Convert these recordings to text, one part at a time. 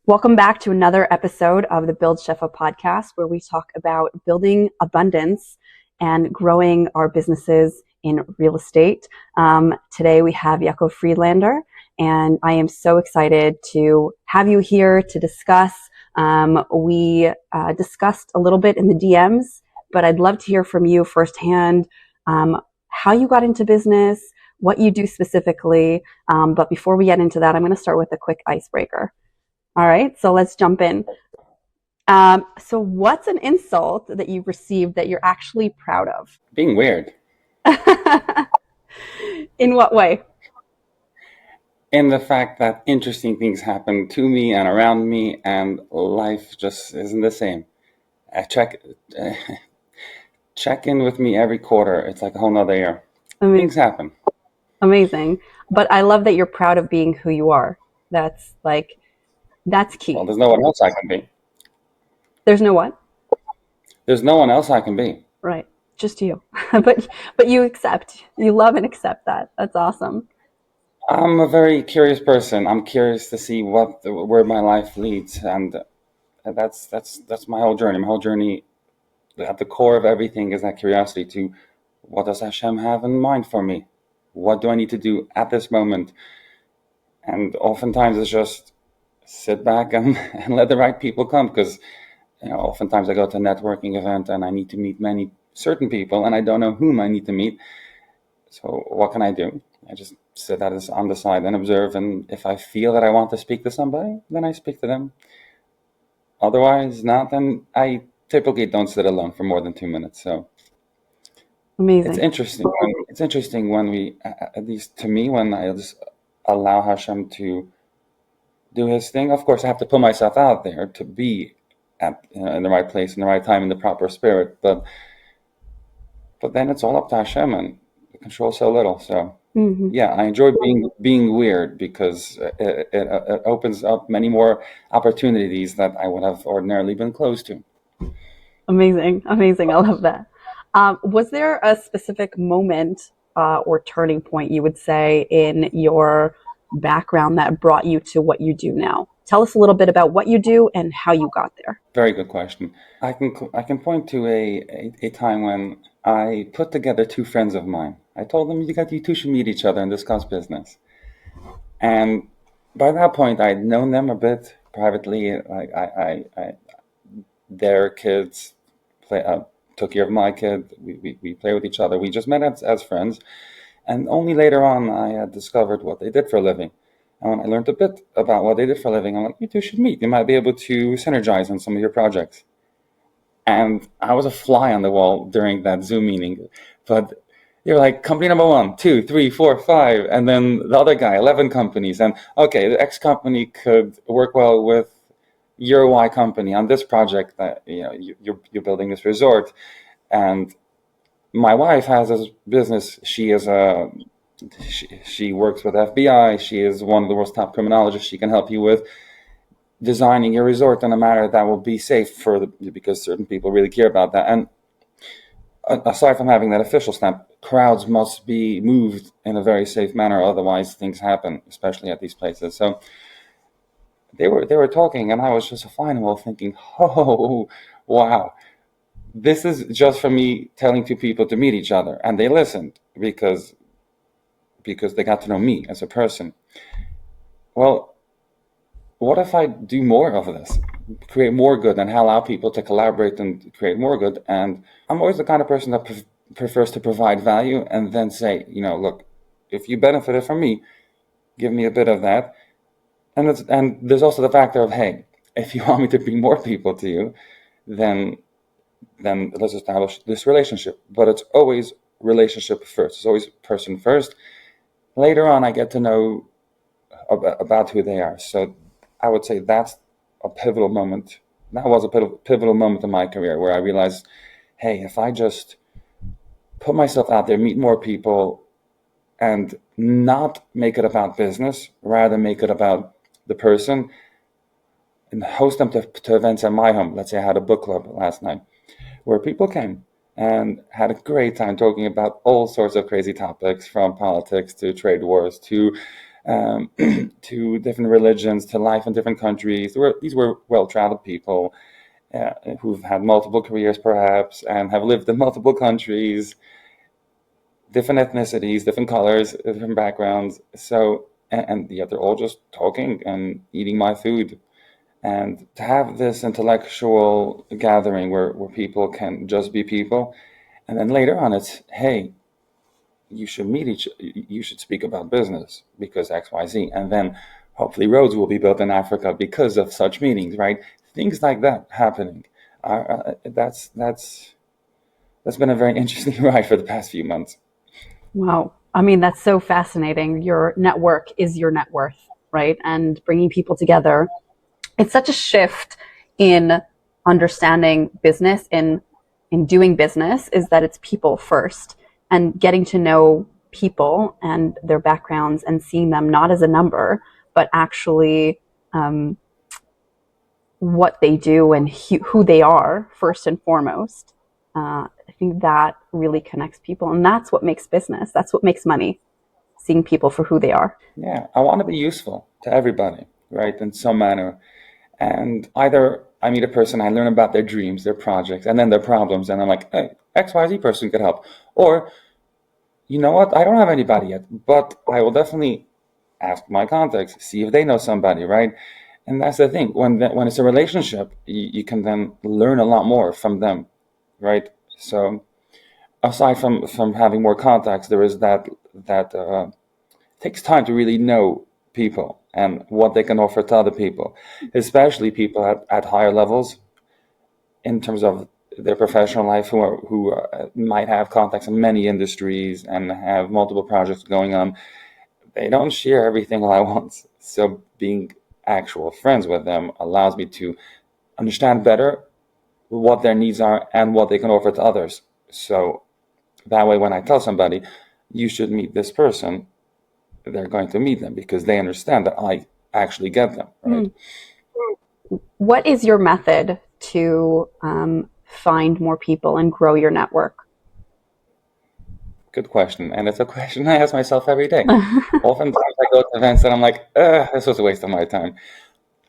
Welcome back to another episode of the Build Shefa podcast, where we talk about building abundance and growing our businesses in real estate. Today we have Yakov Friedlander, and I am so excited to have you here to discuss. We discussed a little bit in the DMs, but I'd love to hear from you firsthand how you got into business, what you do specifically. But before we get into that, I'm going to start with a quick icebreaker. All right, so let's jump in. So what's an insult that you've received that you're actually proud of? Being weird. In what way? In the fact that interesting things happen to me and around me, and life just isn't the same. Check in with me every quarter. It's like a whole nother year. Things happen. Amazing. But I love that you're proud of being who you are. That's key. Well, there's no one else I can be. There's no what? There's no one else I can be. Right. Just you. But you love and accept that. That's awesome. I'm a very curious person. I'm curious to see where my life leads, and that's my whole journey. My whole journey, at the core of everything, is that curiosity to what does Hashem have in mind for me? What do I need to do at this moment? And oftentimes it's just sit back and let the right people come, because oftentimes I go to a networking event and I need to meet many certain people and I don't know whom I need to meet. So what can I do? I just sit on the side and observe, and if I feel that I want to speak to somebody, then I speak to them. Otherwise not, then I typically don't sit alone for more than 2 minutes. So amazing. It's interesting when we, at least to me, when I just allow Hashem to do his thing. Of course, I have to put myself out there to be in the right place, in the right time, in the proper spirit. But then it's all up to Hashem, and we control so little. So yeah, I enjoy being weird, because it opens up many more opportunities that I would have ordinarily been closed to. Amazing. I love that. Was there a specific moment or turning point, you would say, in your background that brought you to what you do now? Tell us a little bit about what you do and how you got there. Very good question. I can point to a time when I put together two friends of mine. I told them, you two should meet each other and discuss business. And by that point, I'd known them a bit privately. Like their kids took care of my kid. We play with each other. We just met as friends. And only later on, I had discovered what they did for a living. And when I learned a bit about what they did for a living, I'm like, you two should meet. You might be able to synergize on some of your projects. And I was a fly on the wall during that Zoom meeting. But you're like, company number 1, 2, 3, 4, 5. And then the other guy, 11 companies. And okay, the X company could work well with your Y company on this project that you're building this resort. And my wife has this business. She works with FBI. She is one of the world's top criminologists. She can help you with designing your resort in a manner that will be safe because certain people really care about that. And aside from having that official stamp, crowds must be moved in a very safe manner. Otherwise, things happen, especially at these places. So they were talking, and I was just a fly on the wall thinking, oh, wow. This is just for me telling two people to meet each other, and they listened because they got to know me as a person. Well, what if I do more of this, create more good, and allow people to collaborate and create more good? And I'm always the kind of person that prefers to provide value and then say, look, if you benefited from me, give me a bit of that. And there's also the factor of, hey, if you want me to bring more people to you, then let's establish this relationship. But it's always relationship first. It's always person first. Later on, I get to know about who they are. So I would say that's a pivotal moment. That was a pivotal moment in my career where I realized, hey, if I just put myself out there, meet more people, and not make it about business, rather make it about the person, and host them to events at my home. Let's say I had a book club last night where people came and had a great time talking about all sorts of crazy topics, from politics to trade wars to to different religions, to life in different countries. These were well-traveled people who've had multiple careers, perhaps, and have lived in multiple countries, different ethnicities, different colors, different backgrounds. So, and yet they're all just talking and eating my food. And to have this intellectual gathering where people can just be people, and then later on it's, hey, you should speak about business because XYZ, and then hopefully roads will be built in Africa because of such meetings, right? Things like that happening. That's been a very interesting ride for the past few months. Wow. I mean, that's so fascinating. Your network is your net worth, right? And bringing people together. It's such a shift in understanding business, in doing business, is that it's people first, and getting to know people and their backgrounds and seeing them not as a number, but actually what they do and who they are first and foremost. I think that really connects people, and that's what makes business. That's what makes money. Seeing people for who they are. Yeah, I want to be useful to everybody, right, in some manner. And either I meet a person, I learn about their dreams, their projects, and then their problems, and I'm like, hey, XYZ person could help. Or, you know what, I don't have anybody yet, but I will definitely ask my contacts, see if they know somebody, right? And that's the thing. When it's a relationship, you can then learn a lot more from them, right? So aside from having more contacts, there is that takes time to really know people and what they can offer to other people, especially people at higher levels in terms of their professional life who might have contacts in many industries and have multiple projects going on. They don't share everything all at once. So being actual friends with them allows me to understand better what their needs are and what they can offer to others. So that way, when I tell somebody, you should meet this person, they're going to meet them because they understand that I actually get them, right? What is your method to find more people and grow your network? Good question. And it's a question I ask myself every day. Oftentimes I go to events and I'm like, this was a waste of my time.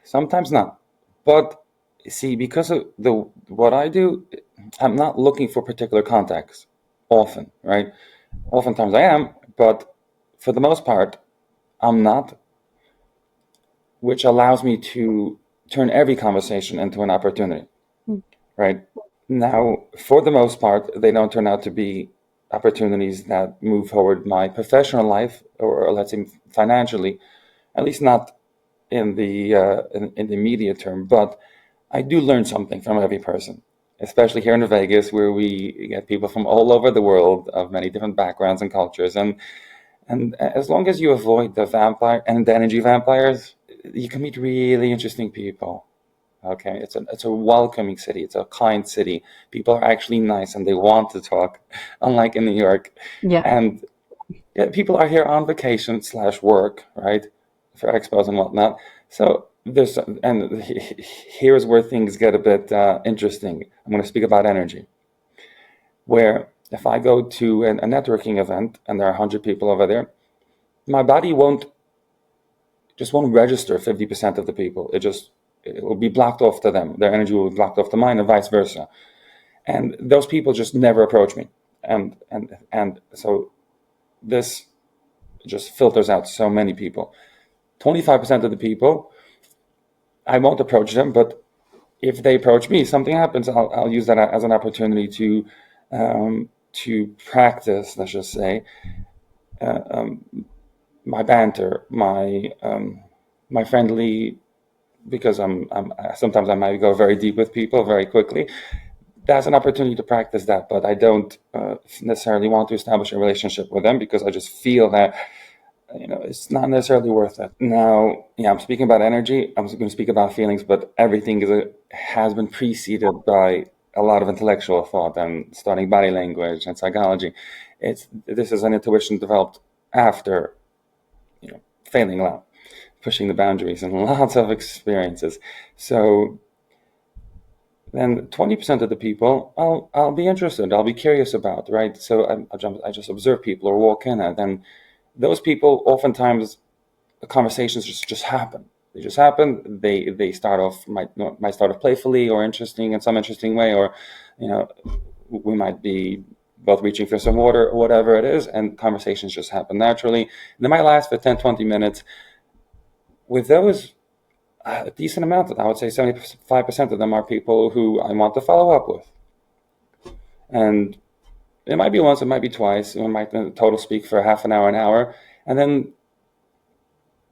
Sometimes not. But see, because of what I do, I'm not looking for particular contacts often, right? Oftentimes I am, but for the most part, I'm not, which allows me to turn every conversation into an opportunity, right? Now, for the most part, they don't turn out to be opportunities that move forward my professional life, or let's say financially, at least not in the in the immediate term. But I do learn something from every person, especially here in Vegas, where we get people from all over the world of many different backgrounds and cultures. And as long as you avoid the vampire and the energy vampires, you can meet really interesting people. Okay, it's a welcoming city. It's a kind city. People are actually nice and they want to talk, unlike in New York. Yeah. And yeah, people are here on vacation / work, right, for expos and whatnot. So here's where things get a bit interesting. I'm going to speak about energy, where if I go to a networking event and there are 100 people over there, my body won't register 50% of the people. It will be blocked off to them. Their energy will be blocked off to mine, and vice versa. And those people just never approach me. And so this just filters out so many people. 25% of the people, I won't approach them, but if they approach me, something happens. I'll use that as an opportunity to practice, let's just say, my banter, my friendly, because I'm sometimes I might go very deep with people very quickly. That's an opportunity to practice that, but I don't necessarily want to establish a relationship with them because I just feel that it's not necessarily worth it. Now, yeah, I'm speaking about energy. I'm going to speak about feelings, but everything has been preceded by a lot of intellectual thought and studying body language and psychology. This is an intuition developed after failing a lot, pushing the boundaries, and lots of experiences. So then 20% of the people I'll be interested, I'll be curious about, right? So I just observe people or walk in, and then those people oftentimes conversations just happen. They just happen. They might start off playfully or interesting in some interesting way, or we might be both reaching for some water or whatever it is, and conversations just happen naturally. They might last for 10, 20 minutes. With those, a decent amount of, I would say 75% of them are people who I want to follow up with. And it might be once, it might be twice, we might in total speak for half an hour, and then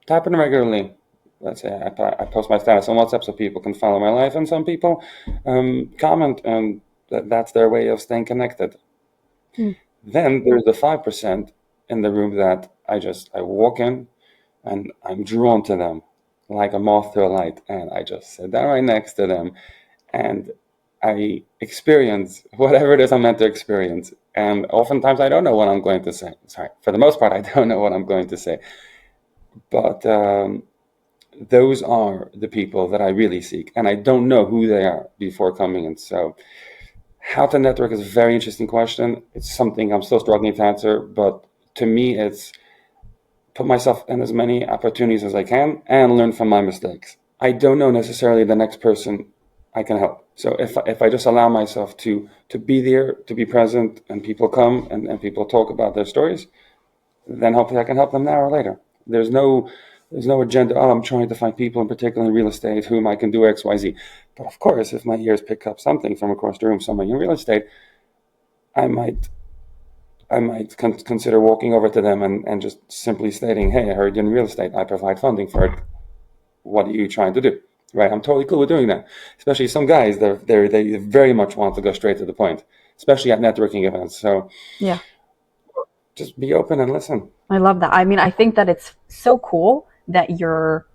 tap in regularly. Let's say I post my status on WhatsApp so people can follow my life, and some people comment, and that's their way of staying connected. Then there's the 5% in the room that I walk in and I'm drawn to them like a moth to a light, and I just sit down right next to them and I experience whatever it is I'm meant to experience. And oftentimes I don't know what I'm going to say. Sorry, for the most part, I don't know what I'm going to say. But those are the people that I really seek, and I don't know who they are before coming in. So how to network is a very interesting question. It's something I'm still struggling to answer, but to me, it's put myself in as many opportunities as I can and learn from my mistakes. I don't know necessarily the next person I can help. So if I just allow myself to be there, to be present, and people come and people talk about their stories, then hopefully I can help them now or later. There's no agenda. Oh, I'm trying to find people in particular in real estate whom I can do X, Y, Z. But of course, if my ears pick up something from across the room, somebody in real estate, I might consider walking over to them and just simply stating, hey, I heard you're in real estate. I provide funding for it. What are you trying to do? Right? I'm totally cool with doing that. Especially some guys, they very much want to go straight to the point, especially at networking events. So yeah, just be open and listen. I love that. I mean, I think that it's so cool that you're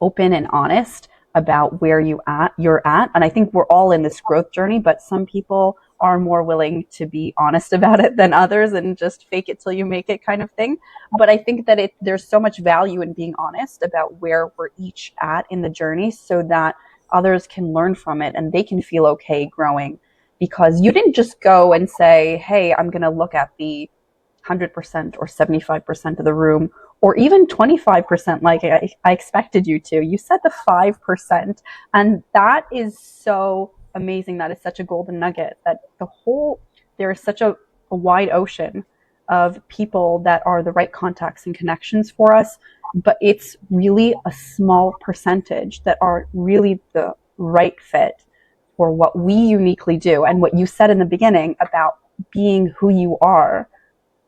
open and honest about where you're at. And I think we're all in this growth journey, but some people are more willing to be honest about it than others and just fake it till you make it kind of thing. But I think that there's so much value in being honest about where we're each at in the journey so that others can learn from it and they can feel okay growing, because you didn't just go and say, hey, I'm going to look at the 100% or 75% of the room, or even 25% like I expected you to. You said the 5%. And that is so amazing. That is such a golden nugget, that there is such a wide ocean of people that are the right contacts and connections for us. But it's really a small percentage that are really the right fit for what we uniquely do. And what you said in the beginning about being who you are,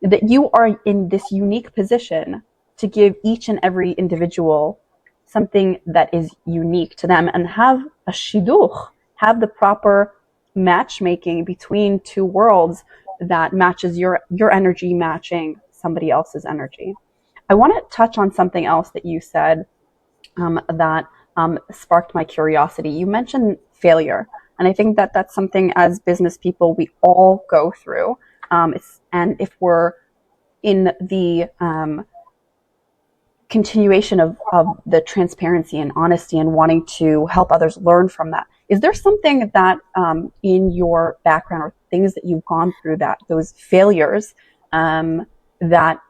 that you are in this unique position to give each and every individual something that is unique to them and have a shidduch, have the proper matchmaking between two worlds that matches your energy matching somebody else's energy. I want to touch on something else that you said that sparked my curiosity. You mentioned failure. And I think that that's something as business people we all go through. And if we're in the continuation of the transparency and honesty and wanting to help others learn from that, is there something that in your background or things that you've gone through, that those failures that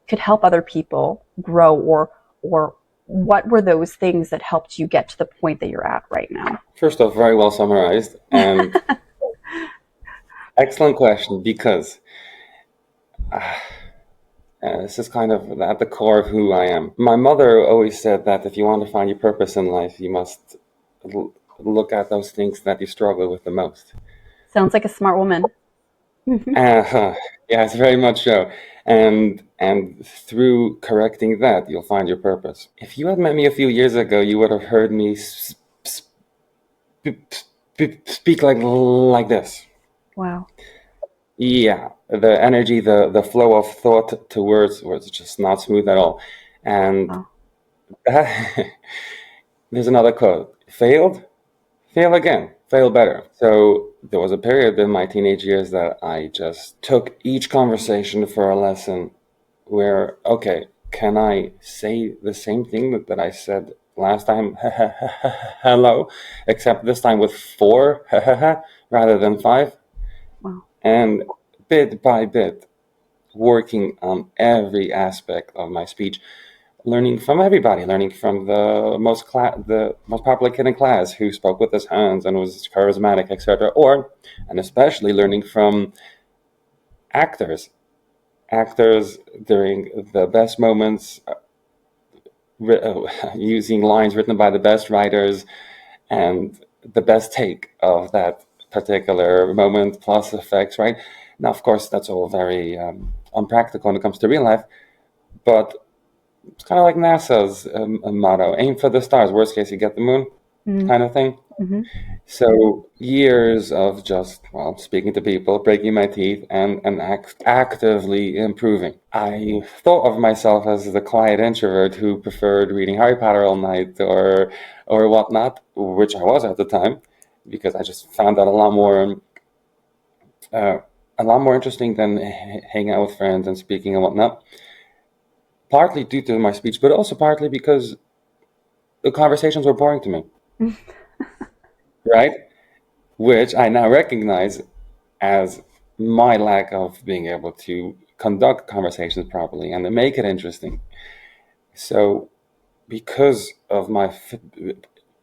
could help other people grow, or what were those things that helped you get to the point that you're at right now? First off, very well summarized, and excellent question, because this is kind of at the core of who I am. My mother always said that if you want to find your purpose in life, you must look at those things that you struggle with the most. Sounds like a smart woman. Yes, very much so. And through correcting that, you'll find your purpose. If you had met me a few years ago, you would have heard me speak like this. Wow. Yeah, the energy, the flow of thought to words was just not smooth at all. And there's another quote: failed, fail again, fail better. So there was a period in my teenage years that I just took each conversation for a lesson where, okay, can I say the same thing that I said last time, hello, except this time with 4 rather than 5? Wow. And bit by bit, working on every aspect of my speech, learning from everybody, learning from the most popular kid in class who spoke with his hands and was charismatic, etc. And especially learning from actors during the best moments, using lines written by the best writers and the best take of that particular moment plus effects, right? Now, of course, that's all very unpractical when it comes to real life, but it's kind of like NASA's motto: aim for the stars, worst case you get the moon, kind of thing. Mm-hmm. So years of just, well, speaking to people, breaking my teeth, and actively improving. I thought of myself as the quiet introvert who preferred reading Harry Potter all night or whatnot, which I was at the time, because I just found that a lot more interesting than hanging out with friends and speaking and whatnot. Partly due to my speech, but also partly because the conversations were boring to me. Right? Which I now recognize as my lack of being able to conduct conversations properly and to make it interesting. So, because of my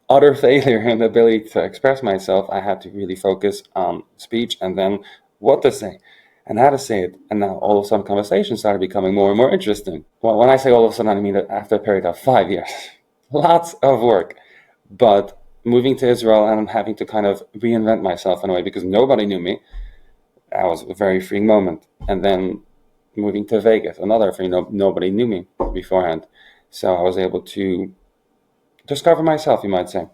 utter failure in the ability to express myself, I had to really focus on speech and then what to say and how to say it. And now all of a sudden conversations started becoming more and more interesting. Well, when I say all of a sudden, I mean that after a period of 5 years. Lots of work. But moving to Israel and having to kind of reinvent myself in a way because nobody knew me, that was a very freeing moment. And then moving to Vegas, another thing, nobody knew me beforehand. So I was able to discover myself, you might say,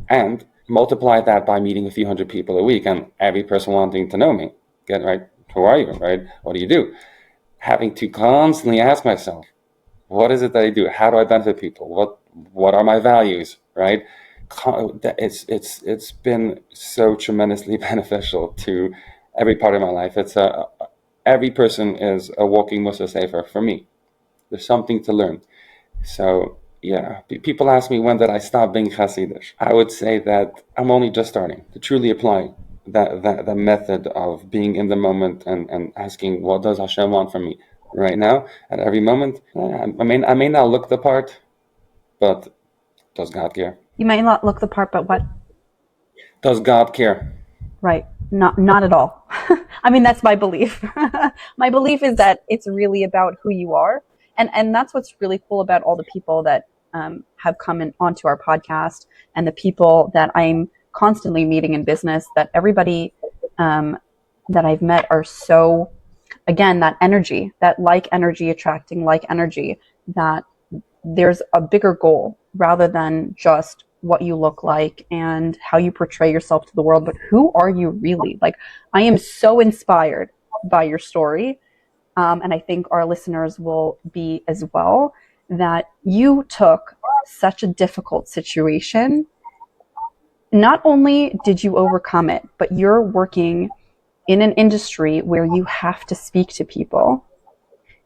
and multiply that by meeting a few hundred people a week and every person wanting to know me. Get right, who are you, right? What do you do? Having to constantly ask myself, what is it that I do? How do I benefit people? What are my values, right? It's been so tremendously beneficial to every part of my life. Every person is a walking Mussar Sefer for me. There's something to learn. So yeah, people ask me when did I stop being Hasidish. I would say that I'm only just starting to truly apply that method of being in the moment and asking what does Hashem want from me right now at every moment. I may not look the part, but does God care? You might not look the part, but what? Does God care? Right. Not at all. I mean, that's my belief. My belief is that it's really about who you are. And that's what's really cool about all the people that have come onto our podcast and the people that I'm constantly meeting in business, that everybody that I've met are so, again, that energy, that like energy attracting like energy, that there's a bigger goal rather than just what you look like and how you portray yourself to the world, but who are you really? Like, I am so inspired by your story. And I think our listeners will be as well, that you took such a difficult situation. Not only did you overcome it, but you're working in an industry where you have to speak to people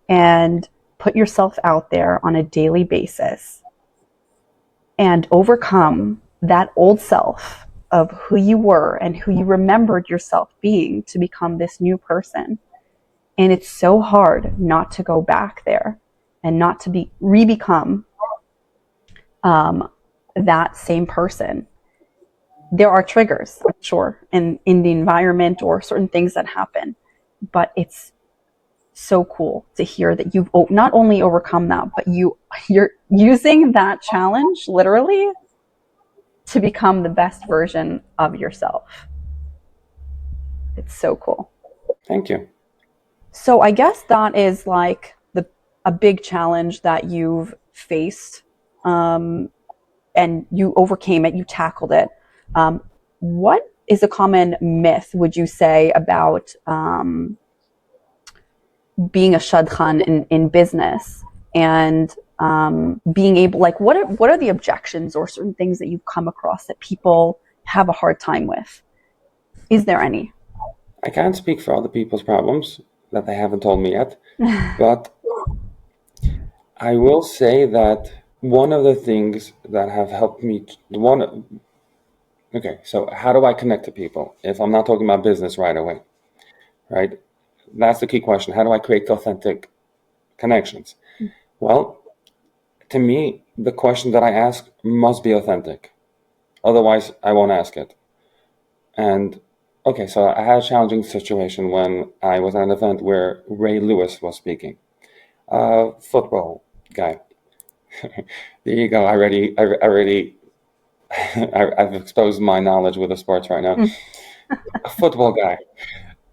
and put yourself out there on a daily basis and overcome that old self of who you were and who you remembered yourself being to become this new person. And it's so hard not to go back there and not to re-become that same person. There are triggers, I'm sure, in the environment or certain things that happen, but it's so cool to hear that you've not only overcome that, but you're using that challenge literally to become the best version of yourself. It's so cool. Thank you. So I guess that is like a big challenge that you've faced, and you overcame it, you tackled it. What is a common myth, would you say, about being a shadchan in business and being able, like, what are the objections or certain things that you've come across that people have a hard time with? Is there any? I can't speak for other people's problems that they haven't told me yet, but I will say that one of the things that have helped me, okay, so how do I connect to people if I'm not talking about business right away, right? That's the key question. How do I create authentic connections? Well, to me, the question that I ask must be authentic. Otherwise, I won't ask it. And okay, so I had a challenging situation when I was at an event where Ray Lewis was speaking, football guy. There you go. I've exposed my knowledge with the sports right now. Mm. A football guy.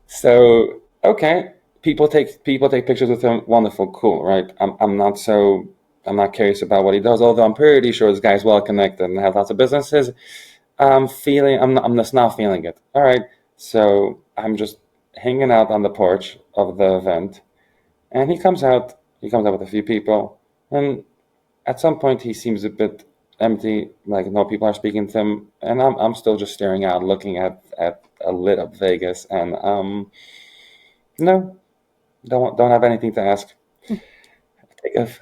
So okay, people take pictures with him. Wonderful, cool, right? I'm not curious about what he does. Although I'm pretty sure this guy's well connected and has lots of businesses. I'm just not feeling it. All right, so I'm just hanging out on the porch of the event, and he comes out. He comes out with a few people, and at some point he seems a bit empty, like no people are speaking to him, and I'm still just staring out, looking at a lit up Vegas, and no, don't have anything to ask.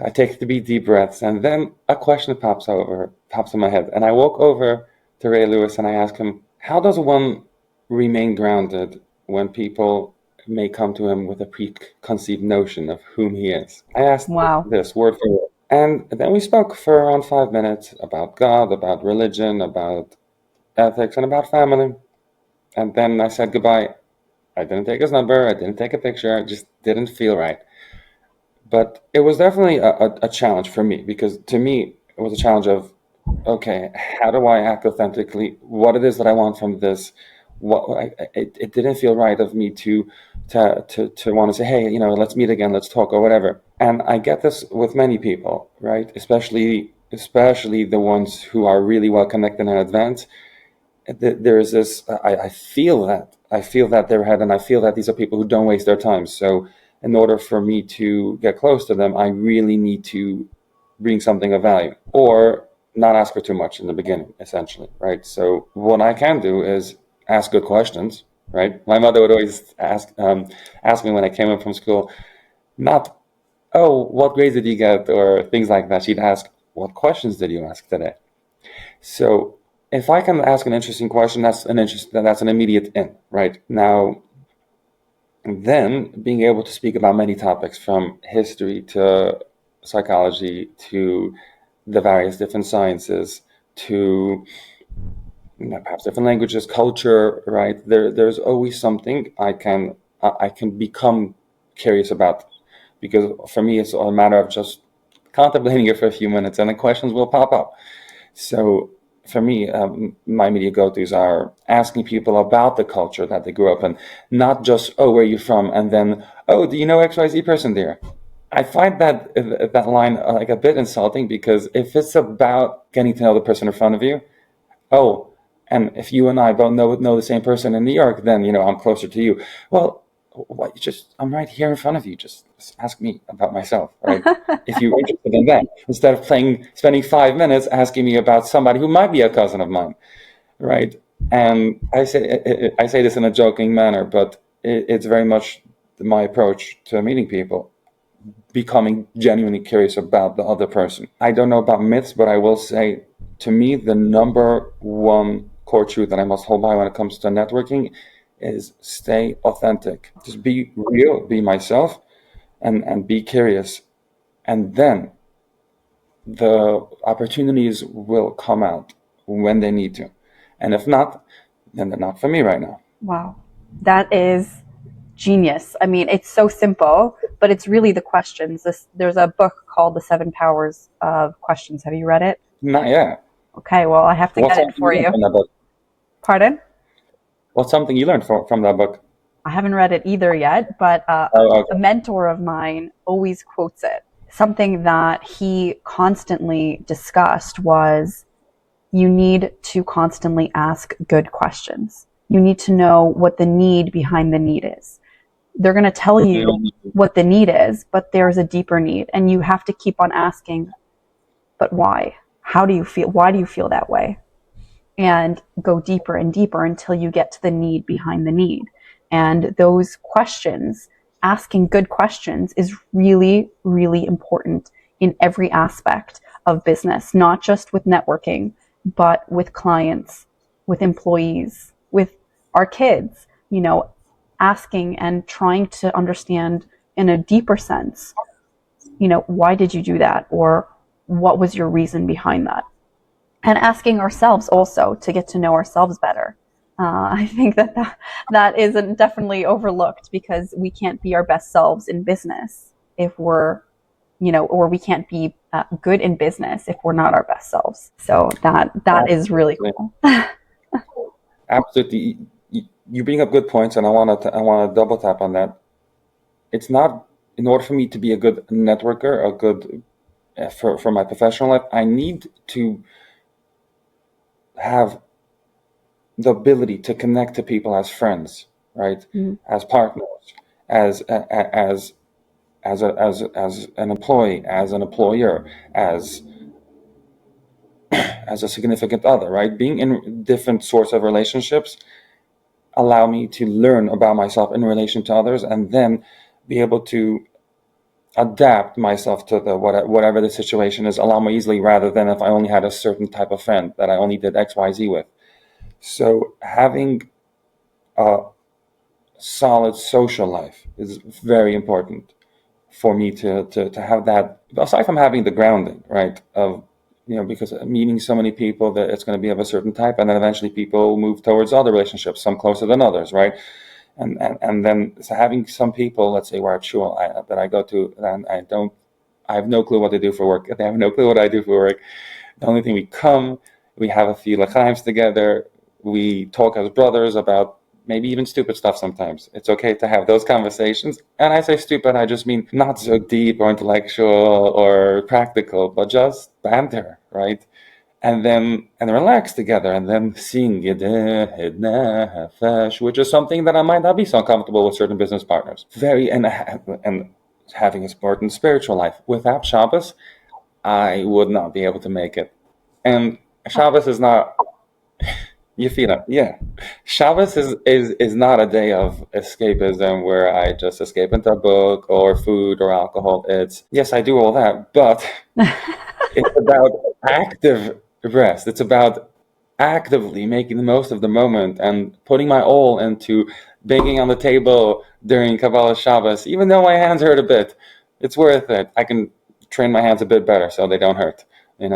I take 3 deep breaths, and then a question pops in my head, and I walk over to Ray Lewis and I ask him, how does one remain grounded when people may come to him with a preconceived notion of whom he is? I asked Wow. this word for word. And then we spoke for around 5 minutes about God, about religion, about ethics, and about family. And then I said goodbye. I didn't take his number. I didn't take a picture. It just didn't feel right. But it was definitely a challenge for me, because to me, it was a challenge of, okay, how do I act authentically? What it is that I want from this? It didn't feel right of me to want to say, hey, let's meet again, let's talk, or whatever. And I get this with many people, right? Especially the ones who are really well connected and advanced. There is this. I feel that they're ahead, and I feel that these are people who don't waste their time. So in order for me to get close to them, I really need to bring something of value, or not ask for too much in the beginning, essentially, right? So what I can do is ask good questions, right? My mother would always ask me when I came in from school, not, oh, what grades did you get, or things like that. She'd ask, what questions did you ask today? So if I can ask an interesting question, that's an immediate in, right? Now, then being able to speak about many topics, from history to psychology to the various different sciences to perhaps different languages, culture, right? There's always something I can become curious about, because for me it's a matter of just contemplating it for a few minutes, and the questions will pop up. So for me, my immediate go-tos are asking people about the culture that they grew up in, not just, oh, where are you from? And then, oh, do you know XYZ person there? I find that line like a bit insulting, because if it's about getting to know the person in front of you, oh, and if you and I both know the same person in New York, then, I'm closer to you. Well, what, I'm right here in front of you. Just ask me about myself, right? If you're interested in that, instead of spending 5 minutes asking me about somebody who might be a cousin of mine, right? And I say this in a joking manner, but it's very much my approach to meeting people, becoming genuinely curious about the other person. I don't know about myths, but I will say, to me, the number one core truth that I must hold by when it comes to networking is stay authentic. Just be real, be myself, and be curious. And then the opportunities will come out when they need to. And if not, then they're not for me right now. Wow. That is genius. I mean, it's so simple, but it's really the questions. There's a book called The 7 Powers of Questions. Have you read it? Not yet. Okay, well, I have to get it for you. Pardon? What's something you learned from that book? I haven't read it either yet, but okay. A mentor of mine always quotes it. Something that he constantly discussed was, you need to constantly ask good questions. You need to know what the need behind the need is. They're going to tell you what the need is, but there's a deeper need, and you have to keep on asking, but why? How do you feel? Why do you feel that way? And go deeper and deeper until you get to the need behind the need. And those questions, asking good questions, is really, really important in every aspect of business, not just with networking, but with clients, with employees, with our kids, asking and trying to understand in a deeper sense, why did you do that? Or what was your reason behind that? And asking ourselves also to get to know ourselves better. I think that is definitely overlooked, because we can't be our best selves in business if we're, or we can't be good in business if we're not our best selves. So that is really cool. Absolutely. You bring up good points, and I want to double tap on that. It's not, in order for me to be a good networker, a good for my professional life, I need to have the ability to connect to people as friends, right? As partners, as an employee, as an employer, as a significant other, right? Being in different sorts of relationships allow me to learn about myself in relation to others, and then be able to adapt myself to whatever the situation is a lot more easily, rather than if I only had a certain type of friend that I only did XYZ with. So having a solid social life is very important for me to have that, aside from having the grounding, right, of, because meeting so many people that it's going to be of a certain type, and then eventually people move towards other relationships, some closer than others, right? And then so having some people, let's say, we're at shul, that I go to, and I have no clue what they do for work. They have no clue what I do for work. The only thing, we have a few l'chaims together, we talk as brothers about maybe even stupid stuff sometimes. It's okay to have those conversations. And I say stupid, I just mean not so deep or intellectual or practical, but just banter, right? And then relax together, and then sing, which is something that I might not be so comfortable with certain business partners. And having a important spiritual life. Without Shabbos, I would not be able to make it. And Shabbos is not, you feel it, yeah. Shabbos is not a day of escapism where I just escape into a book or food or alcohol. Yes, I do all that, but it's about active rest. It's about actively making the most of the moment and putting my all into banging on the table during Kabbalah Shabbos, even though my hands hurt a bit. It's worth it. I can train my hands a bit better so they don't hurt, and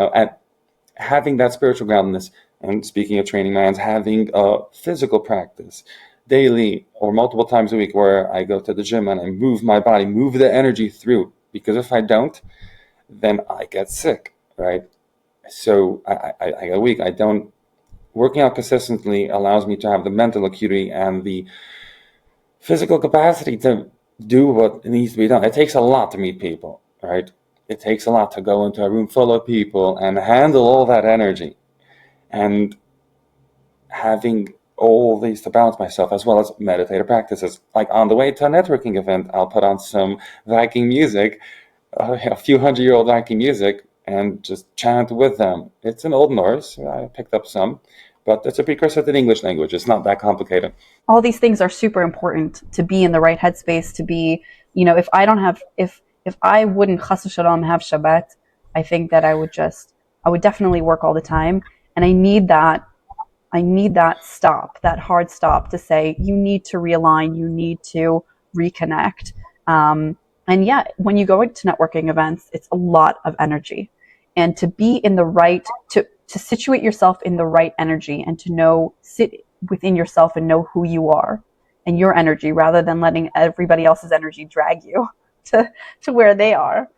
having that spiritual groundedness. And speaking of training my hands, having a physical practice daily or multiple times a week where I go to the gym and I move my body, move the energy through, because if I don't, then I get sick, right? So I get weak. Working out consistently allows me to have the mental acuity and the physical capacity to do what needs to be done. It takes a lot to meet people, right? It takes a lot to go into a room full of people and handle all that energy. And having all these to balance myself, as well as meditative practices. Like on the way to a networking event, I'll put on some Viking music, a few 100-year-old Viking music, and just chant with them. It's in Old Norse. I picked up some, but it's a precursor to the English language. It's not that complicated. All these things are super important to be in the right headspace, to be, if I wouldn't chas v'shalom have Shabbat, I think that I would definitely work all the time. And I need that stop, that hard stop to say, you need to realign, you need to reconnect. And yeah, when you go into networking events, it's a lot of energy. And to be in the right, to situate yourself in the right energy, and to sit within yourself and know who you are and your energy, rather than letting everybody else's energy drag you to where they are,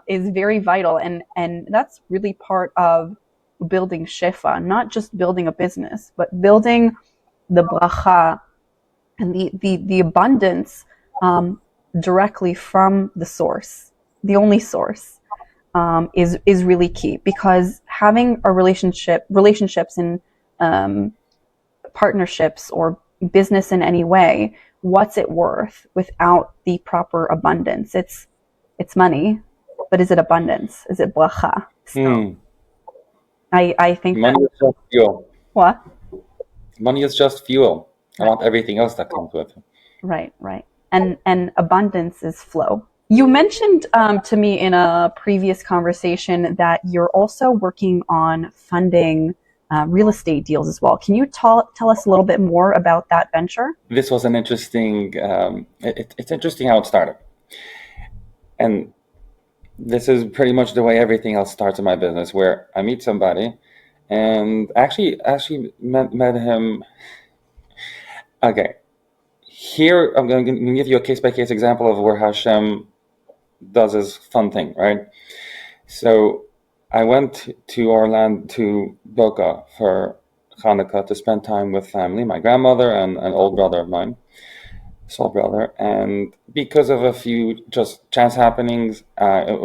is very vital. And that's really part of building shefa, not just building a business, but building the bracha and the abundance directly from the source. The only source is really key, because having a relationships and partnerships or business in any way, what's it worth without the proper abundance? It's money, but is it abundance? Is it bracha? So, I think money is just fuel. What? Money is just fuel. I want everything else that comes with it. Right. And abundance is flow. You mentioned to me in a previous conversation that you're also working on funding real estate deals as well. Can you tell us a little bit more about that venture? This was an interesting, it's interesting how it started. And this is pretty much the way everything else starts in my business, where I meet somebody, and actually met him. Okay, here I'm going to give you a case by case example of where Hashem does his fun thing, right? So I went to Orlando, to Boca for Hanukkah to spend time with family, my grandmother and an old brother of mine, soul brother. And because of a few just chance happenings,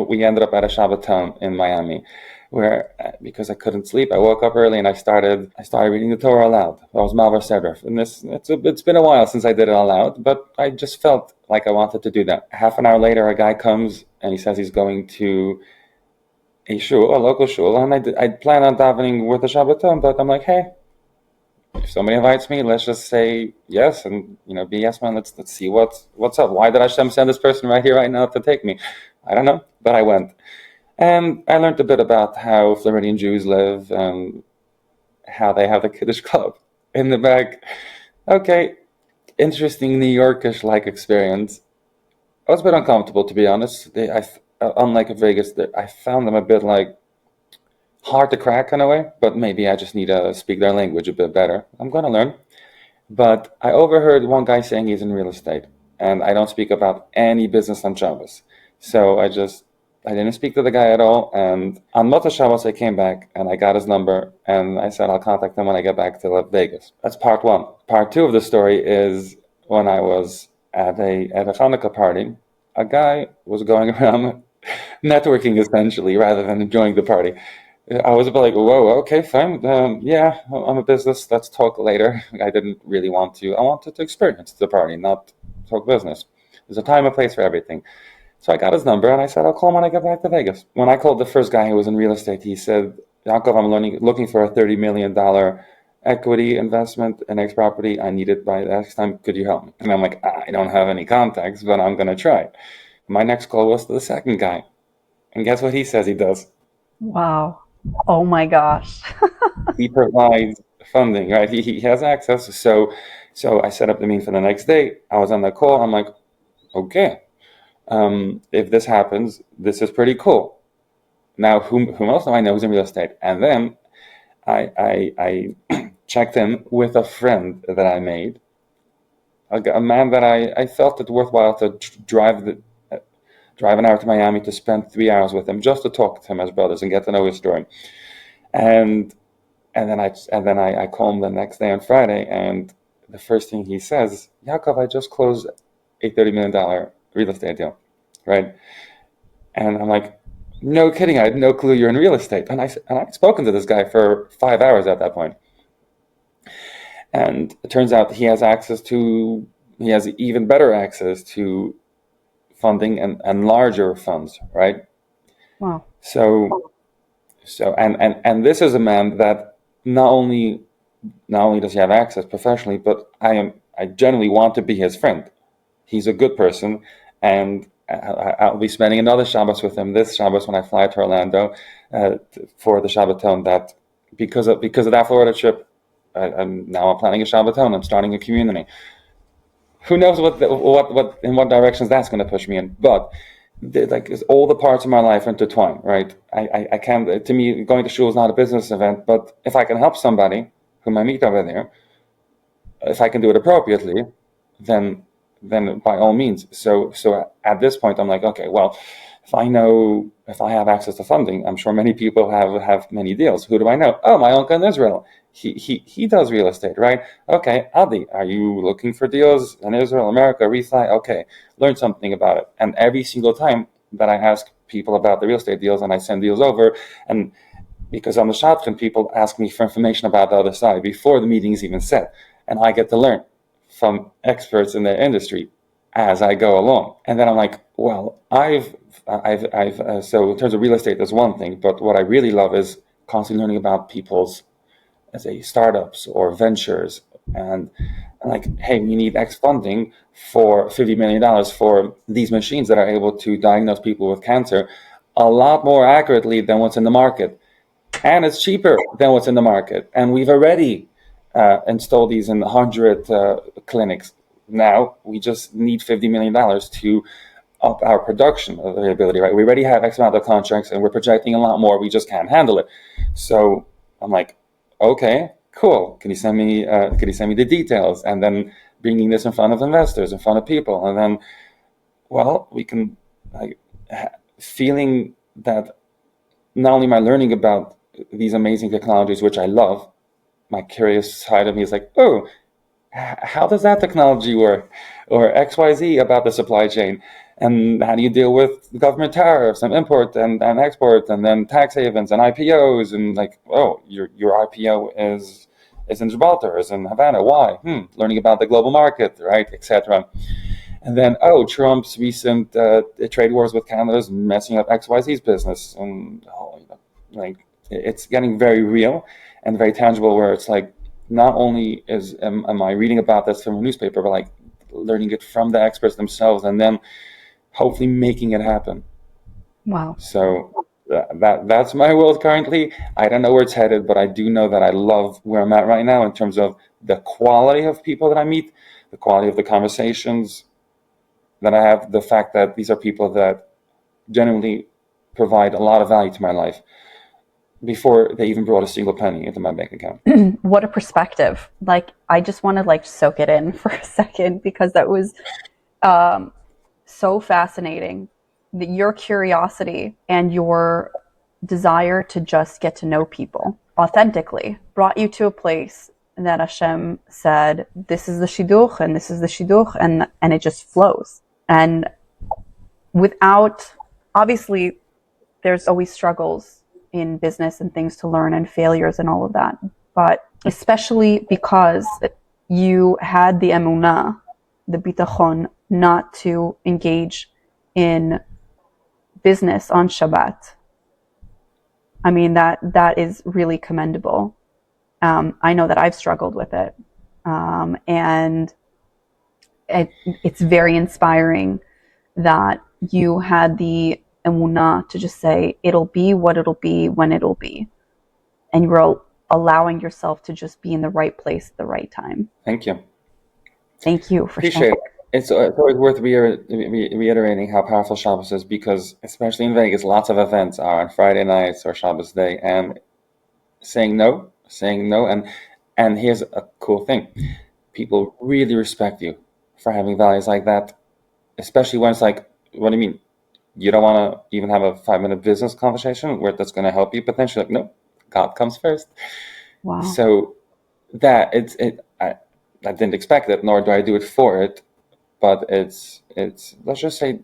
we ended up at a Shabbaton in Miami, where because I couldn't sleep, I woke up early and I started reading the Torah aloud. That was Malvar Seder, and it's been a while since I did it aloud, but I just felt like I wanted to do that. Half an hour later, a guy comes and he says he's going to a shul, a local shul, and I plan on davening with the Shabbaton, but I'm like, hey, if somebody invites me, let's just say yes, and be yes man. Let's see what's up. Why did Hashem send this person right here, right now, to take me? I don't know, but I went, and I learned a bit about how Floridian Jews live and how they have the Kiddush Club in the back. Okay, interesting New Yorkish like experience. I was a bit uncomfortable, to be honest. Unlike Vegas, I found them a bit like hard to crack in a way, but maybe I just need to speak their language a bit better. I'm going to learn. But I overheard one guy saying he's in real estate, and I don't speak about any business on Shabbos. So I didn't speak to the guy at all. And on Motzei Shabbos, I came back and I got his number, and I said I'll contact him when I get back to Vegas. That's part one. Part two of the story is when I was at a Hanukkah party, a guy was going around networking essentially rather than enjoying the party. I was a bit like, whoa, okay, fine. Yeah, I'm a business. Let's talk later. I didn't really want to. I wanted to experience the party, not talk business. There's a time and place for everything. So I got his number and I said, I'll call him when I get back to Vegas. When I called the first guy who was in real estate, he said, Yakov, I'm looking for a $30 million equity investment in X property. I need it by next time. Could you help me? And I'm like, I don't have any contacts, but I'm going to try. My next call was to the second guy. And guess what he says he does? Wow. Oh my gosh. He provides funding, right? He has access. So I set up the meeting for the next day. I was on the call. I'm like, okay, if this happens, this is pretty cool. Now, whom else do I know who's in real estate? And then I checked in with a friend that I made, a man that I felt it worthwhile to drive an hour to Miami to spend 3 hours with him, just to talk to him as brothers and get to know his story. And then I call him the next day on Friday, and the first thing he says, Yakov, I just closed a $30 million real estate deal, right? And I'm like, no kidding, I had no clue you're in real estate. And I'd spoken to this guy for 5 hours at that point. And it turns out he has even better access to funding and larger funds, right? Wow. So and this is a man that not only does he have access professionally, but I generally want to be his friend. He's a good person, and I'll be spending another Shabbos with him this Shabbos when I fly to Orlando for the Shabbaton. That because of that Florida trip, I'm planning a Shabbaton. I'm starting a community. Who knows what in what directions that's going to push me in, but all the parts of my life intertwined, right? I can't. To me, going to shul is not a business event, but if I can help somebody whom I meet over there, if I can do it appropriately, then by all means. So at this point, I'm like, okay, well, if I have access to funding, I'm sure many people have many deals. Who do I know? Oh, my uncle in Israel. He does real estate, right? Okay, Adi, are you looking for deals in Israel, America, refi? Okay, learn something about it. And every single time that I ask people about the real estate deals and I send deals over, and because I'm a shopman, people ask me for information about the other side before the meeting is even set, and I get to learn from experts in their industry as I go along. And then I'm like, well, so in terms of real estate, there's one thing, but what I really love is constantly learning about people's, let's say, startups or ventures, and like, hey, we need X funding for $50 million for these machines that are able to diagnose people with cancer a lot more accurately than what's in the market. And it's cheaper than what's in the market. And we've already installed these in 100 clinics. Now we just need $50 million to up our production of the ability, right? We already have X amount of contracts and we're projecting a lot more. We just can't handle it. So I'm like, okay, cool. Can you send me the details? And then bringing this in front of investors, in front of people. And then, well, we can, like, feeling that not only am I learning about these amazing technologies, which I love, my curious side of me is like, oh, how does that technology work? Or XYZ about the supply chain. And how do you deal with government tariffs and import and export and then tax havens and IPOs? And like, oh, your IPO is in Gibraltar, is in Havana. Why? Learning about the global market, right, etc. And then, oh, Trump's recent trade wars with Canada is messing up XYZ's business. And like, it's getting very real and very tangible, where it's like, not only am I reading about this from a newspaper, but like learning it from the experts themselves, and then hopefully making it happen. Wow. So that's my world currently. I don't know where it's headed, but I do know that I love where I'm at right now in terms of the quality of people that I meet, the quality of the conversations that I have, the fact that these are people that genuinely provide a lot of value to my life before they even brought a single penny into my bank account. What a perspective. Like, I just want to like soak it in for a second, because that was so fascinating. Your curiosity and your desire to just get to know people authentically brought you to a place that Hashem said, this is the shidduch and this is the shidduch, and it just flows. And without, obviously, there's always struggles in business and things to learn and failures and all of that. But especially because you had the emunah, the bitachon, not to engage in business on Shabbat. I mean, that is really commendable. I know that I've struggled with it. And it's very inspiring that you had the emunah to just say, it'll be what it'll be when it'll be. And you're allowing yourself to just be in the right place at the right time. Thank you. Thank you for Appreciate it. It's always worth reiterating how powerful Shabbos is, because especially in Vegas, lots of events are on Friday nights or Shabbos day, and saying no, and here's a cool thing. People really respect you for having values like that, especially when it's like, what do you mean? You don't want to even have a 5-minute business conversation where that's going to help you potentially? Like, no, God comes first. Wow. So that I didn't expect it, nor do I do it for it, but it's let's just say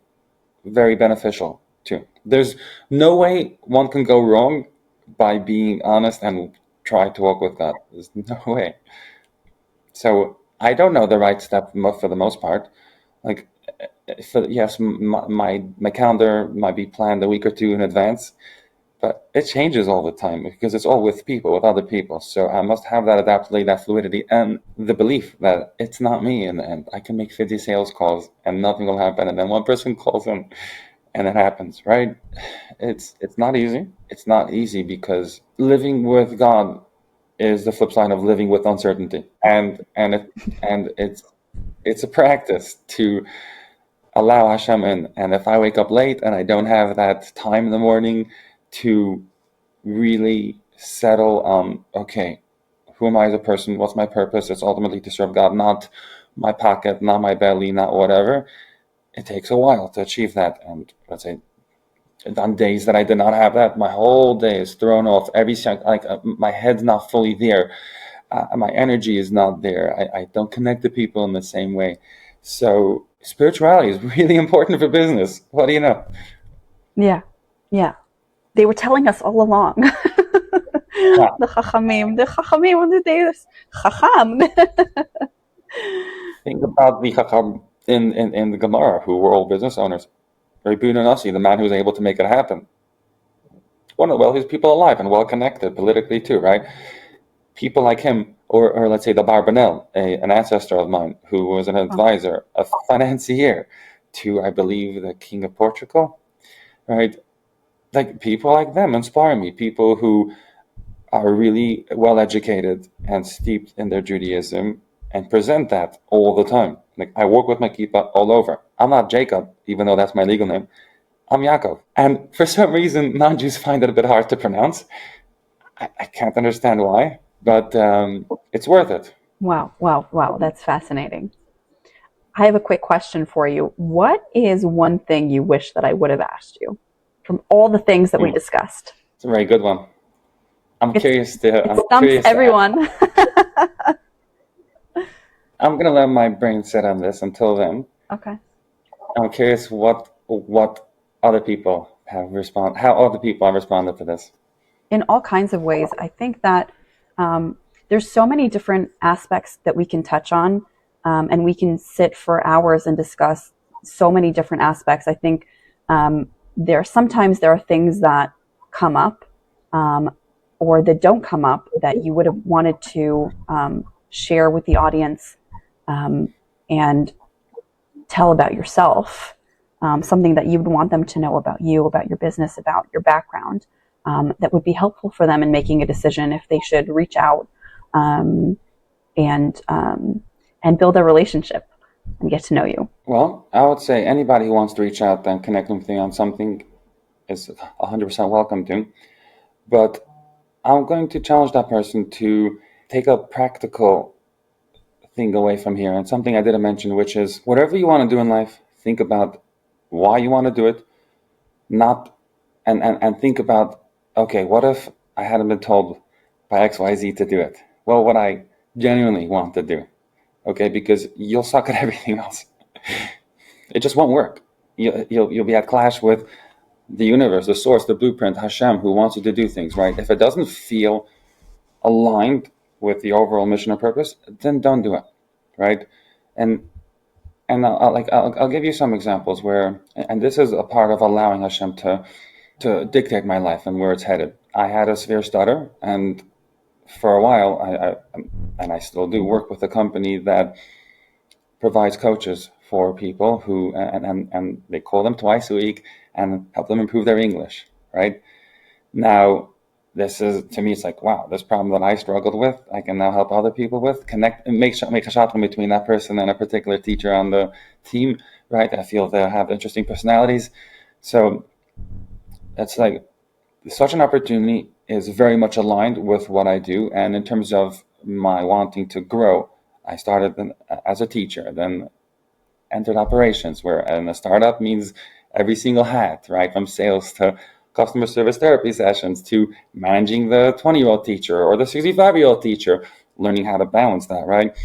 very beneficial too. There's no way one can go wrong by being honest and try to walk with God. There's no way. So I don't know the right step for the most part. Like, yes, my calendar might be planned a week or two in advance, but it changes all the time because it's all with people, with other people. So I must have that adaptability, that fluidity, and the belief that it's not me in the end. I can make 50 sales calls and nothing will happen, and then one person calls in and it happens, right? It's not easy. It's not easy because living with God is the flip side of living with uncertainty, and it's a practice to allow Hashem in. And if I wake up late and I don't have that time in the morning to really settle on, okay, who am I as a person? What's my purpose? It's ultimately to serve God, not my pocket, not my belly, not whatever. It takes a while to achieve that. And let's say on days that I did not have that, my whole day is thrown off. My head's not fully there. My energy is not there. I don't connect to people in the same way. So spirituality is really important for business. What do you know? Yeah. They were telling us all along. The chachamim, chacham. Think about the chacham in the Gemara, who were all business owners. Rabbi Nasi, the man who was able to make it happen. One of the wealthiest people alive and well connected politically too, right? People like him, or let's say the Barbanel, an ancestor of mine, who was an advisor, a financier to, I believe, the King of Portugal, right? Like, people like them inspire me. People who are really well educated and steeped in their Judaism, and present that all the time. Like, I work with my kippah all over. I'm not Jacob, even though that's my legal name. I'm Yakov. And for some reason, non-Jews find it a bit hard to pronounce. I can't understand why, but it's worth it. Wow. That's fascinating. I have a quick question for you. What is one thing you wish that I would have asked you from all the things that we discussed? It's a very good one. I'm curious It stumps everyone. I'm going to let my brain sit on this until then. Okay. I'm curious what other people have how other people have responded to this. In all kinds of ways. I think that there's so many different aspects that we can touch on, and we can sit for hours and discuss so many different aspects. I think sometimes there are things that come up or that don't come up that you would have wanted to share with the audience and tell about yourself, something that you would want them to know about you, about your business, about your background. That would be helpful for them in making a decision if they should reach out and build a relationship and get to know you. Well, I would say anybody who wants to reach out and connect with me on something is 100% welcome to. But I'm going to challenge that person to take a practical thing away from here, and something I didn't mention, which is whatever you want to do in life, think about why you want to do it, and think about, okay, what if I hadn't been told by XYZ to do it? What would I genuinely want to do? Okay, because you'll suck at everything else. It just won't work. You'll be at clash with the universe, the source, the blueprint, Hashem, who wants you to do things, right? If it doesn't feel aligned with the overall mission or purpose, then don't do it, right? And I'll give you some examples where, and this is a part of allowing Hashem to dictate my life and where it's headed. I had a severe stutter, and for a while, I still do work with a company that provides coaches for people who, and they call them twice a week and help them improve their English, right? Now, this is, to me, it's like, wow, this problem that I struggled with, I can now help other people with, connect, and make a shotgun between that person and a particular teacher on the team, right? I feel they have interesting personalities. So it's like, such an opportunity is very much aligned with what I do. And in terms of my wanting to grow, I started as a teacher, then entered operations, where in a startup means every single hat, right? From sales to customer service therapy sessions to managing the 20-year-old teacher or the 65-year-old teacher, learning how to balance that, right?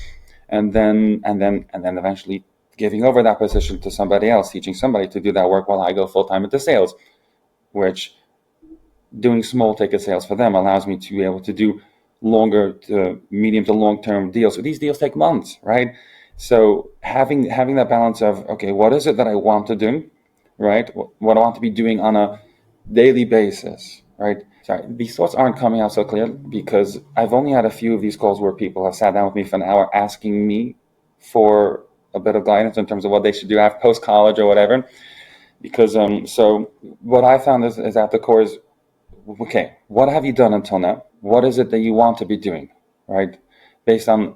And then eventually giving over that position to somebody else, teaching somebody to do that work while I go full-time into sales, which doing small ticket sales for them allows me to be able to do longer to medium to long-term deals. So these deals take months, right? So having that balance of, okay, what is it that I want to do, right? What I want to be doing on a daily basis, right? Sorry, these thoughts aren't coming out so clear because I've only had a few of these calls where people have sat down with me for an hour asking me for a bit of guidance in terms of what they should do after post-college or whatever. Because so what I found is at the core is, okay, what have you done until now? What is it that you want to be doing, right? Based on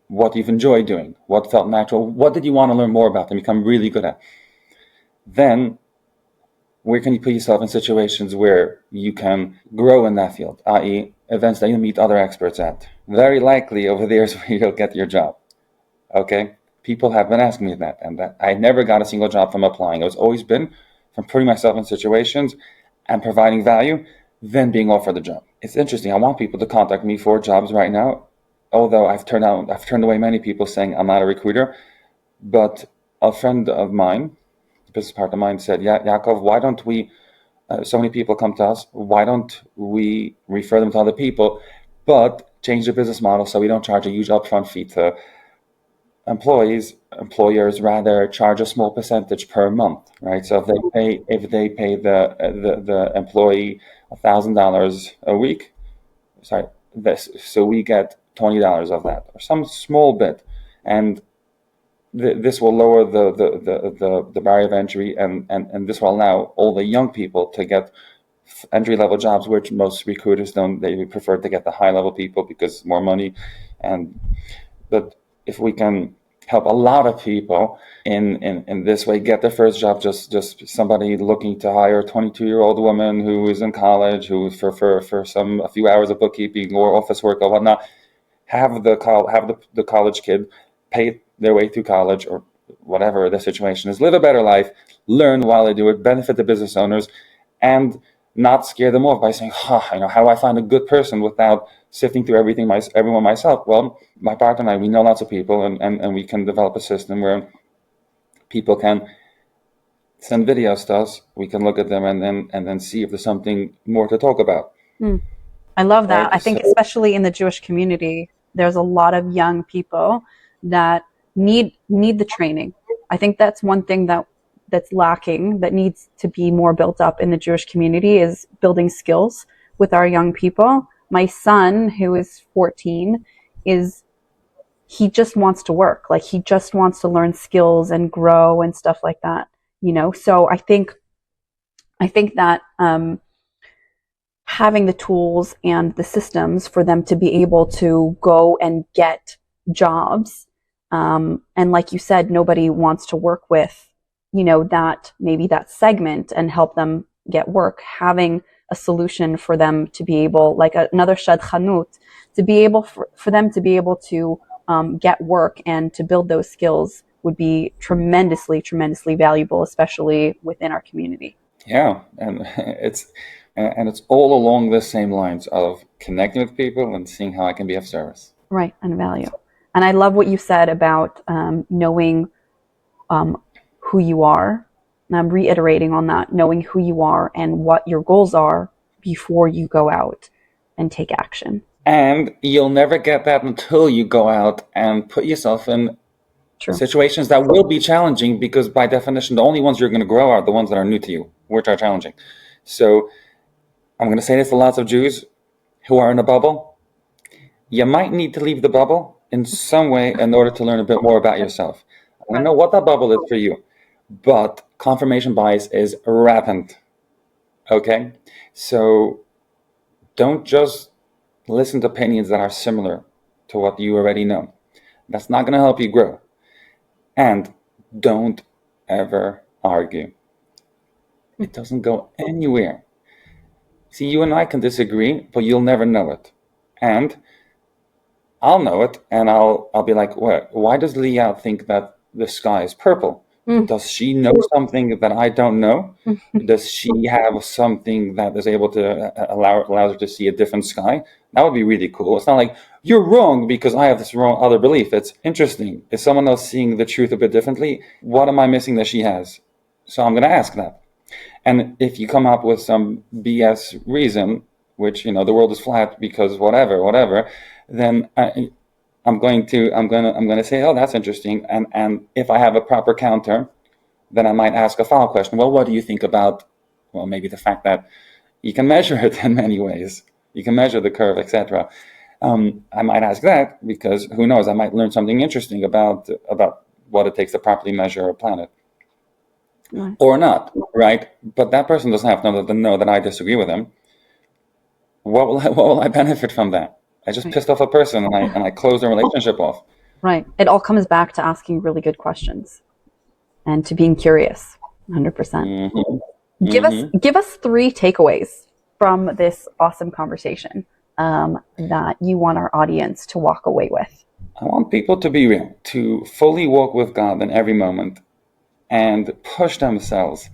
what you've enjoyed doing, what felt natural, what did you want to learn more about and become really good at? Then, where can you put yourself in situations where you can grow in that field, i.e. events that you meet other experts at? Very likely over there is where you'll get your job, okay? People have been asking me that, and that I never got a single job from applying. It's always been from putting myself in situations and providing value, then being offered the job. It's interesting. I want people to contact me for jobs right now, although I've turned away many people saying I'm not a recruiter. But a friend of mine, a business partner of mine, said, "Yeah, Yakov, why don't we? So many people come to us. Why don't we refer them to other people, but change the business model so we don't charge a huge upfront fee to employers rather charge a small percentage per month, right? So if they pay the employee $1,000 a week, so we get $20 of that, or some small bit, and this will lower the barrier of entry, and this will allow all the young people to get entry level jobs, which most recruiters don't. They prefer to get the high level people because more money, but if we can help a lot of people in this way get their first job, just somebody looking to hire a 22-year-old woman who is in college, who for a few hours of bookkeeping or office work or whatnot, have the college kid pay their way through college or whatever the situation is, live a better life, learn while they do it, benefit the business owners, and not scare them off by saying, how do I find a good person without sifting through everyone myself? Well, my partner and I, we know lots of people, and we can develop a system where people can send videos to us. We can look at them and then see if there's something more to talk about. I love that. Right? I think especially in the Jewish community, there's a lot of young people that need the training. I think that's one thing that's lacking, that needs to be more built up in the Jewish community, is building skills with our young people. My son, who is 14, he just wants to work. Like, he just wants to learn skills and grow and stuff like that, So I think that having the tools and the systems for them to be able to go and get jobs, and like you said, nobody wants to work with, that segment and help them get work. Having a solution for them to be able, like another shadchanut, to be able for them to be able to get work and to build those skills would be tremendously, tremendously valuable, especially within our community. Yeah, and it's all along the same lines of connecting with people and seeing how I can be of service. Right, and value. And I love what you said about knowing who you are. And I'm reiterating on that, knowing who you are and what your goals are before you go out and take action. And you'll never get that until you go out and put yourself in situations that will be challenging, because by definition, the only ones you're going to grow are the ones that are new to you, which are challenging. So I'm going to say this to lots of Jews who are in a bubble. You might need to leave the bubble in some way in order to learn a bit more about yourself. I don't know what that bubble is for you, but confirmation bias is rampant. Okay? So don't just listen to opinions that are similar to what you already know. That's not going to help you grow. And don't ever argue. It doesn't go anywhere. See, you and I can disagree, but you'll never know it. And I'll know it, and I'll be like, why does Leah think that the sky is purple? Does she know something that I don't know? Does she have something that is able to allow her to see a different sky? That would be really cool. It's not like, you're wrong because I have this wrong other belief. It's interesting. Is someone else seeing the truth a bit differently? What am I missing that she has? So I'm going to ask that. And if you come up with some BS reason, which, the world is flat because whatever, then I'm going to say, oh, that's interesting. And if I have a proper counter, then I might ask a follow-up question. Well, what do you think about, maybe the fact that you can measure it in many ways. You can measure the curve, etc. I might ask that because who knows, I might learn something interesting about what it takes to properly measure a planet. Right. Or not, right? But that person doesn't have to know that I disagree with him. What will I benefit from that? I just pissed off a person and I closed the relationship off. Right. It all comes back to asking really good questions and to being curious. 100%. Mm-hmm. Give us 3 takeaways from this awesome conversation that you want our audience to walk away with. I want people to be real, to fully walk with God in every moment, and push themselves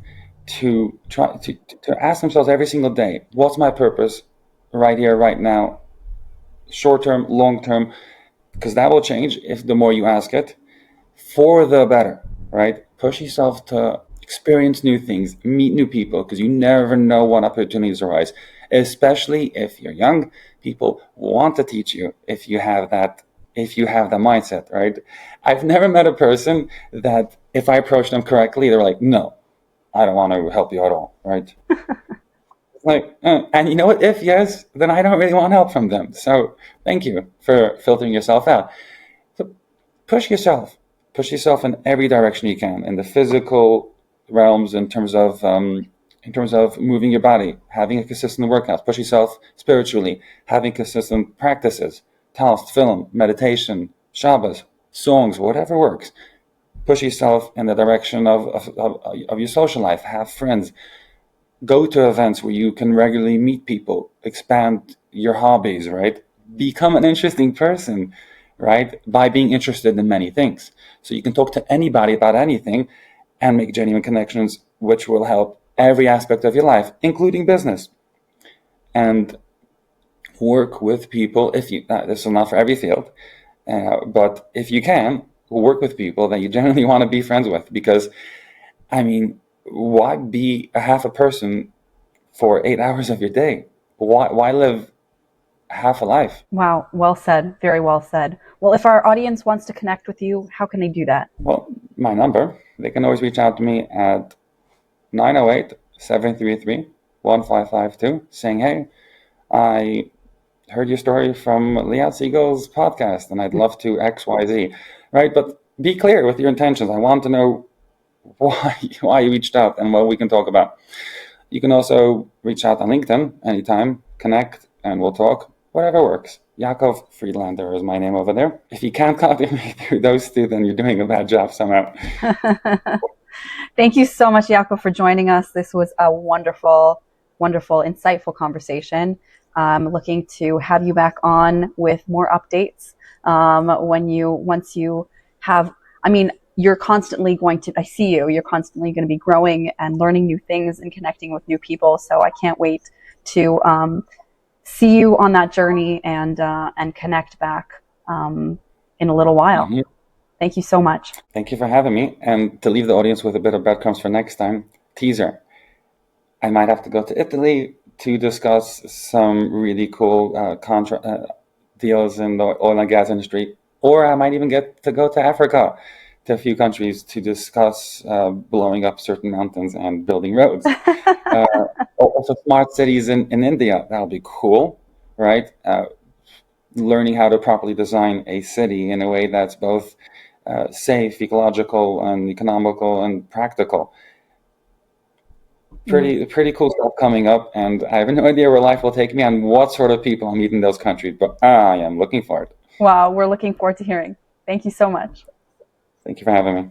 to try to ask themselves every single day, what's my purpose right here, right now, short term, long term, because that will change if the more you ask it, for the better, right? Push yourself to experience new things, meet new people, because you never know what opportunities arise, especially if you're young. People want to teach you if you have that mindset, right? I've never met a person that if I approach them correctly, they're like, no, I don't want to help you at all, right? Like, and you know what? If yes, then I don't really want help from them. So thank you for filtering yourself out. So push yourself in every direction you can, in the physical realms, in terms of moving your body, having a consistent workout. Push yourself spiritually, having consistent practices, Talmud, film, meditation, Shabbos, songs, whatever works. Push yourself in the direction of your social life. Have friends. Go to events where you can regularly meet people. Expand your hobbies, right? Become an interesting person, right? By being interested in many things. So you can talk to anybody about anything and make genuine connections, which will help every aspect of your life, including business. And work with people, if you, this is not for every field, but if you can, work with people that you generally want to be friends with, because, I mean, why be a half a person for 8 hours of your day? Why live half a life? Wow, well said. Very well said. Well, if our audience wants to connect with you, how can they do that? Well, my number, they can always reach out to me at 908-733-1552, saying, hey, I heard your story from Liat Siegel's podcast, and I'd love to XYZ, right? But be clear with your intentions. I want to know why you reached out and what we can talk about. You can also reach out on LinkedIn anytime, connect, and we'll talk. Whatever works. Yakov Friedlander is my name over there. If you can't contact me through those two, then you're doing a bad job somehow. Thank you so much, Yakov, for joining us. This was a wonderful, wonderful, insightful conversation. Looking to have you back on with more updates once you have, I mean, you're constantly going to, I see you're constantly going to be growing and learning new things and connecting with new people. So I can't wait to see you on that journey and connect back in a little while. Mm-hmm. Thank you so much. Thank you for having me. And to leave the audience with a bit of breadcrumbs for next time, teaser. I might have to go to Italy to discuss some really cool deals in the oil and gas industry. Or I might even get to go to Africa, to a few countries, to discuss blowing up certain mountains and building roads. Also smart cities in India. That'll be cool, right? Learning how to properly design a city in a way that's both safe, ecological, and economical, and practical. Pretty cool stuff coming up, and I have no idea where life will take me and what sort of people I'll meet in those countries, but I am looking for it. Wow, we're looking forward to hearing. Thank you so much. Thank you for having me.